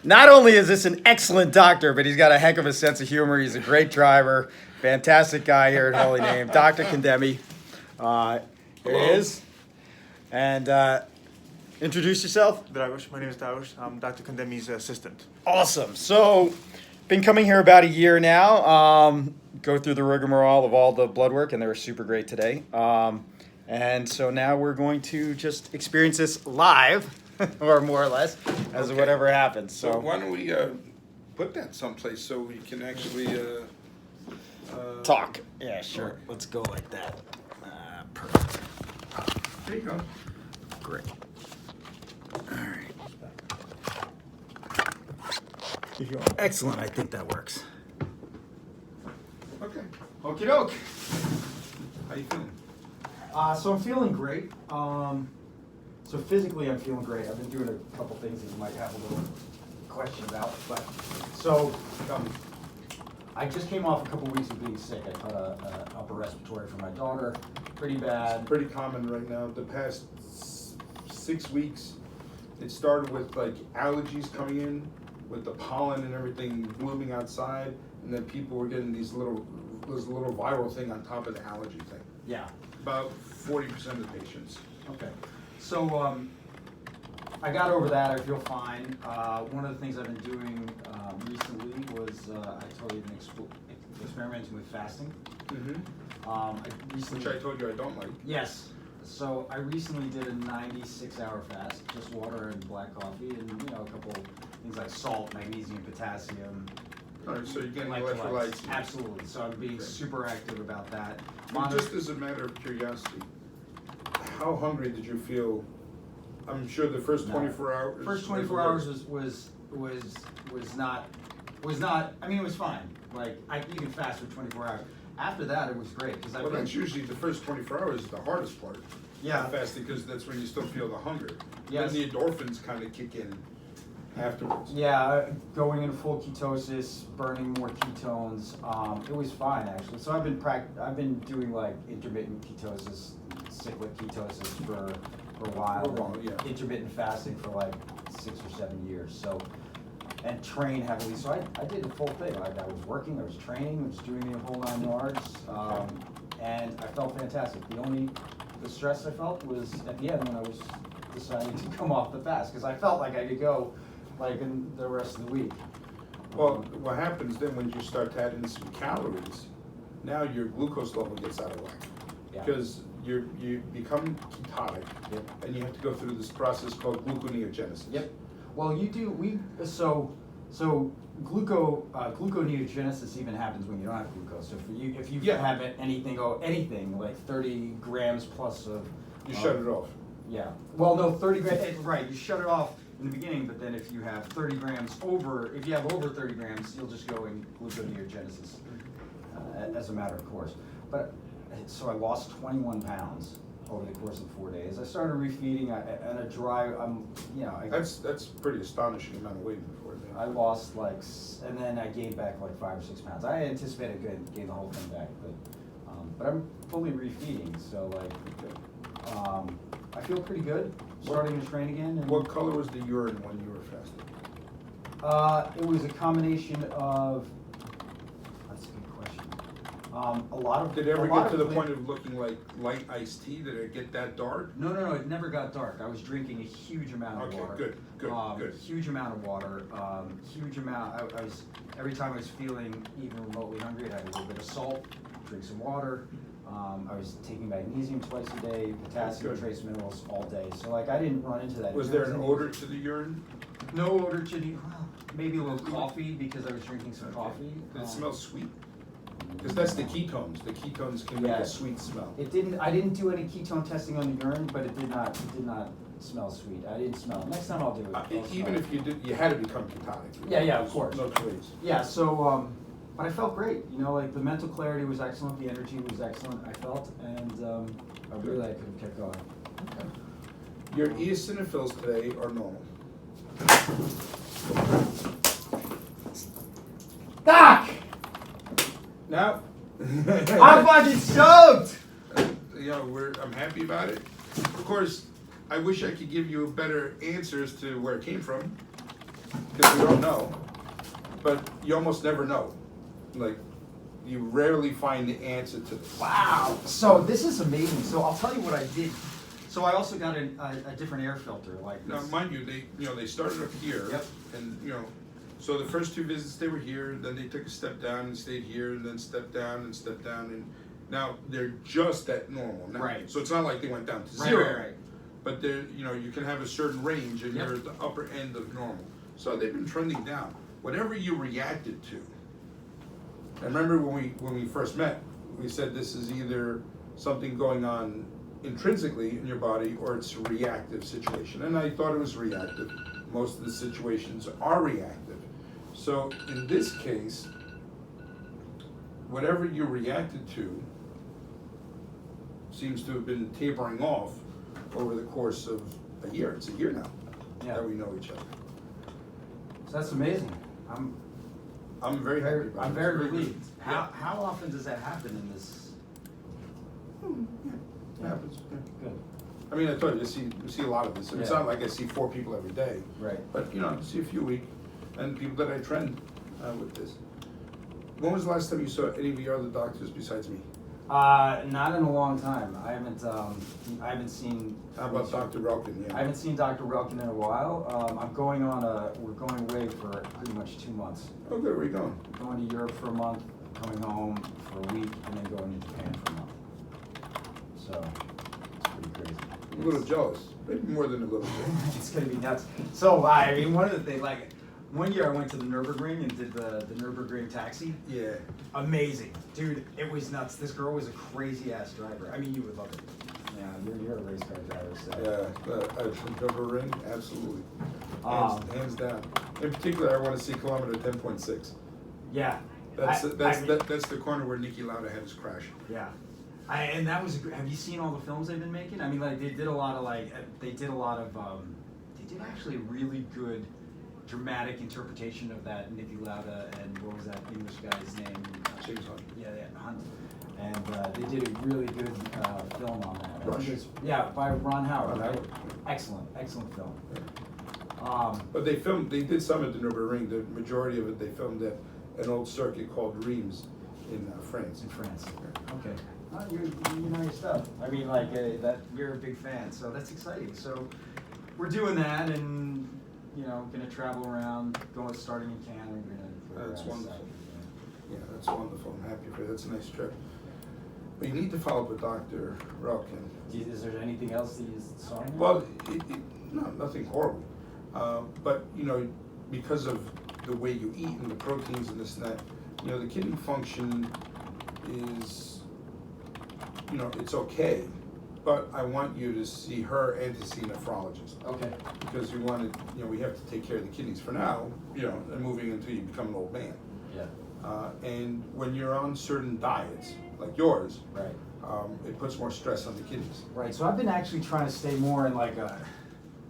Not only is this an excellent doctor, but he's got a heck of a sense of humor. He's a great driver. Fantastic guy here at Holy Name. Dr. Condemi. Here he is. And introduce yourself. Dragoš, my name is Dragoš. I'm Dr. Condemi's assistant. Awesome. So, been coming here about a year now. Go through the rigmarole of all the blood work, and they were super great today. And so now we're going to just experience this live, or more or less, as whatever happens. So why don't we put that someplace so we can actually talk. Yeah, sure. Let's go like that. Perfect. There you go. Great. All right. Excellent. I think that works. Okay. Okie doke. How you feeling? So I'm feeling great. So physically I'm feeling great. I've been doing a couple things that you might have a little question about. But so I just came off a couple weeks of being sick. I caught a upper respiratory for my daughter. Pretty bad. Pretty common right now. The past 6 weeks, it started with like allergies coming in, with the pollen and everything blooming outside, and then people were getting this little viral thing on top of the allergy thing. Yeah. About 40% of the patients. Okay. So I got over that. I feel fine. One of the things I've been doing recently was I told you I've been experimenting with fasting. Mm-hmm. Which I told you I don't like. Yes. So I recently did a 96-hour fast, just water and black coffee, and a couple things like salt, magnesium, potassium. All right, so you're getting electrolytes. Absolutely. So I'm being super active about that. And just as a matter of curiosity, how hungry did you feel? I'm sure the first 24 hours. First 24 hours was not. I mean, it was fine. Like you can fast for 24 hours. After that, it was great because that's usually the first 24 hours is the hardest part. Yeah. Fasting, because that's when you still feel the hunger. Yes. Then the endorphins kind of kick in afterwards. Yeah, going into full ketosis, burning more ketones. It was fine actually. So I've been doing like intermittent ketosis, cyclic ketosis for a while. For a while, yeah. Intermittent fasting for like 6 or 7 years. So. And train heavily. So I did the full thing. Like I was working, I was training, I was doing the whole 9 yards, and I felt fantastic. The stress I felt was at the end when I was deciding to come off the fast because I felt like I could go like in the rest of the week. Well, what happens then when you start to add in some calories, now your glucose level gets out of whack. Yeah. Because you become ketotic, Yep. and you have to go through this process called gluconeogenesis. Yep. Well, gluconeogenesis even happens when you don't have glucose. So if you have anything like 30 grams plus of, you shut it off. Yeah. Well, no, 30 grams. Right. You shut it off in the beginning, but then if you have 30 grams if you have over 30 grams, you'll just go in gluconeogenesis as a matter of course. But so I lost 21 pounds. Over the course of 4 days, I started refeeding and a dry. That's pretty astonishing amount of weight before then. I lost and then I gained back like 5 or 6 pounds. I anticipated gain the whole thing back, but I'm fully refeeding, so I feel pretty good. Starting to train again. And what color was the urine when you were fasting? It was a combination of. A lot of. Did it ever get to the point of looking like light iced tea? Did it get that dark? No. It never got dark. I was drinking a huge amount of water. Okay, good. Huge amount of water. Huge amount. I was every time I was feeling even remotely hungry, I'd have a little bit of salt, drink some water. I was taking magnesium twice a day, potassium, trace minerals all day. So I didn't run into that. Was there an odor to the urine? No odor to the. Well, maybe a little coffee because I was drinking some coffee. Did it smell sweet? Because that's the ketones. The ketones can make a sweet smell. It didn't. I didn't do any ketone testing on the urine, but it did not smell sweet. I didn't smell it. Next time I'll do it. Even if you did, you had to become ketotic. Yeah, of course. No choice. Yeah. So, but I felt great. Like the mental clarity was excellent. The energy was excellent. I felt, and I really could have kept going. Okay. Your eosinophils today are normal. Doc! Now, I'm fucking stoked! I'm happy about it. Of course, I wish I could give you better answers to where it came from. because we don't know, but you almost never know. Like, you rarely find the answer to this. Wow. So this is amazing. So I'll tell you what I did. So I also got a different air filter like Now, this. mind you, they started up here. Yep. And, so the first 2 visits they were here, then they took a step down and stayed here, and then stepped down and stepped down, and now they're just at normal now. Right. So it's not like they went down to Right, 0. right. But they're, you can have a certain range, and Yep. you're at the upper end of normal. So they've been trending down. Whatever you reacted to. I remember when we first met, we said this is either something going on intrinsically in your body or it's a reactive situation. And I thought it was reactive. Most of the situations are reactive. So in this case, whatever you reacted to seems to have been tapering off over the course of a year. It's a year now that we know each other. So that's amazing. I'm very happy about it. I'm very It's good. relieved. How often does that happen in this? Yeah, it happens. Yeah. Good. I mean, I told you, I see a lot of this. It's Yeah. not like I see 4 people every day, Right. but I see a few a week, and people that I trend with this. When was the last time you saw any of your other doctors besides me? Not in a long time. I haven't seen. How about Dr. Relkin? Yeah. I haven't seen Dr. Relkin in a while. We're going away for pretty much 2 months. Oh, good. Where are you going? Going to Europe for a month, coming home for a week, and then going to Japan for a month. So it's pretty crazy. I'm a little jealous. Maybe more than a little bit. It's gonna be nuts. So I mean, one of the things, like, one year I went to the Nürburgring and did the Nürburgring taxi. Yeah. Amazing, dude. It was nuts. This girl was a crazy ass driver. I mean, you would love it. Yeah, you're a race car driver, so. Yeah, a double ring, absolutely. Um, Hands down. In particular, I want to see kilometer 10.6. Yeah. That's I mean, that's the corner where Niki Lauda had his crash. Yeah. And that was. Have you seen all the films they've been making? I mean, like they did a lot of they did actually a really good dramatic interpretation of that Niki Lauda and what was that English guy's name? James Hunt. Yeah, Hunt. And they did a really good film on that. Rush. Yeah, by Ron Howard. Ron Right? Howard. Excellent film. But they did some at the Nürburgring. The majority of it they filmed at an old circuit called Reims in France. In France. Okay. You know your stuff. I mean, like that. You're a big fan, so that's exciting. So we're doing that, and gonna travel around. Starting in Canada. We're gonna. That's wonderful. Yeah, that's wonderful. I'm happy for you. That's a nice trip. But you need to follow up with Dr. Relkin. Is there anything else that you saw? Well, no, nothing horrible. But because of the way you eat and the proteins and this and that, the kidney function is, it's okay. But I want you to see her and to see a nephrologist. Okay. Because we want to, we have to take care of the kidneys for now, and moving until you become an old man. Yeah. And when you're on certain diets, like yours, Right. It puts more stress on the kidneys. Right. So I've been actually trying to stay more in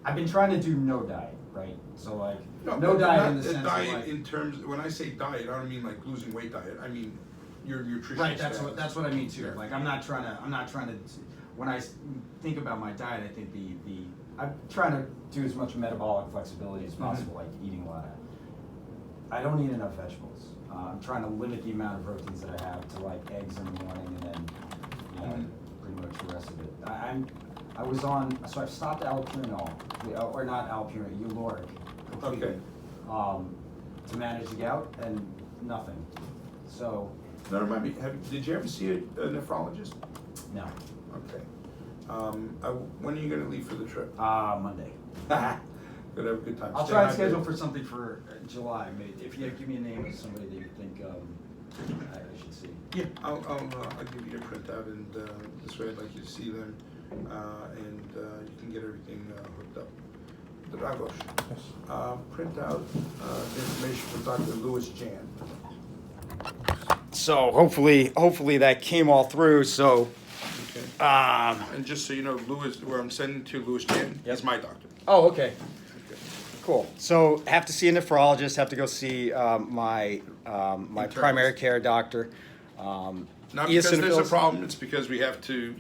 I've been trying to do no diet, right? So no but diet not in the a sense diet of in terms. When I say diet, I don't mean like losing weight diet. I mean your nutrition. Right. That's what I mean too. Like I'm not trying to. When I think about my diet, I think I'm trying to do as much metabolic flexibility as possible, like eating a lot of. I don't eat enough vegetables. I'm trying to limit the amount of proteins that I have to like eggs in the morning, and then pretty much the rest of it. So I've stopped allopurinol, or not allopurinol, Uloric, completely, to manage the gout, and nothing. So. Now remind me, did you ever see a nephrologist? No. Okay. When are you going to leave for the trip? Monday. Good, have a good time. I'll Stay try and hydrated. schedule for something for July. Maybe if you give me a name of somebody that you think I should see. Yeah, I'll give you a printout, and this way I'd like you to see them, and you can get everything hooked up. Dragos, print out the information for Dr. Louis Jan. So hopefully that came all through. So, Okay. And just so you know, Louis, where I'm sending to Louis Jan, is my doctor. Oh, okay. Okay. Cool. So have to see a nephrologist. Have to go see my primary care doctor. Not because there's a problem, it's because we have to,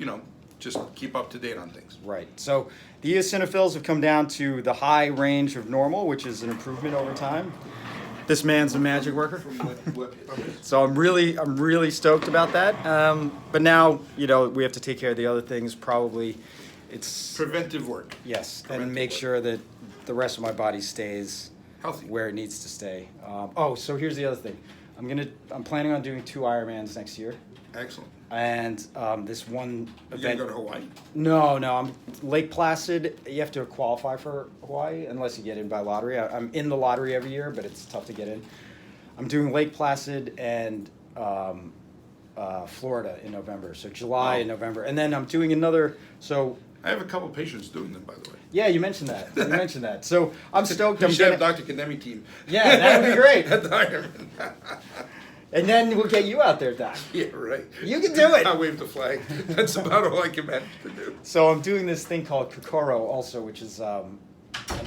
just keep up to date on things. Right. So, The eosinophils have come down to the high range of normal, which is an improvement over time. This man's a magic worker. So I'm really stoked about that. But now, we have to take care of the other things. Probably, it's Preventive work. yes, Preventive and make work. sure that the rest of my body stays Healthy. where it needs to stay. So here's the other thing. I'm planning on doing 2 Ironmans next year, Excellent. and this one Are you event. gonna go to Hawaii? No, I'm Lake Placid. You have to qualify for Hawaii unless you get in by lottery. I'm in the lottery every year, but it's tough to get in. I'm doing Lake Placid and Florida in November. So July Oh. and November, and then I'm doing another. So I have a couple patients doing them, by the way. yeah, you mentioned that. You mentioned that. So I'm stoked. You I'm should have gonna, Dr. Condemi team. yeah, that would be great. At the Ironman. And then we'll get you out there, Doc. Yeah, right. You can do it. I wave the flag. That's about all I can manage to do. So I'm doing this thing called Kokoro also, which is a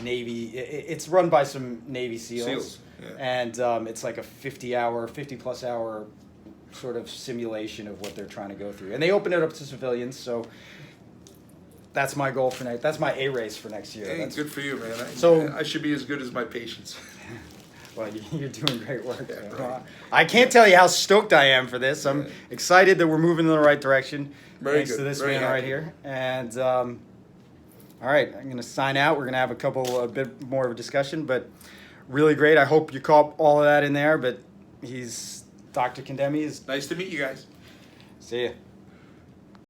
Navy. It's run by some Navy SEALs. SEALs, yeah. And it's like a 50+ hour sort of simulation of what they're trying to go through. And they open it up to civilians, so that's my goal for next. That's my A race for next year. Hey, That's, good for you, man. So- I should be as good as my patients. well, you're doing great work. Yeah, So, right. I can't tell you how stoked I am for this. I'm excited that we're moving in the right direction. Very thanks good. to this Very man happy. right here. And all right, I'm gonna sign out. We're gonna have a bit more of a discussion, but really great. I hope you caught all of that in there. But he's Dr. Condemi. Nice to meet you guys. See ya.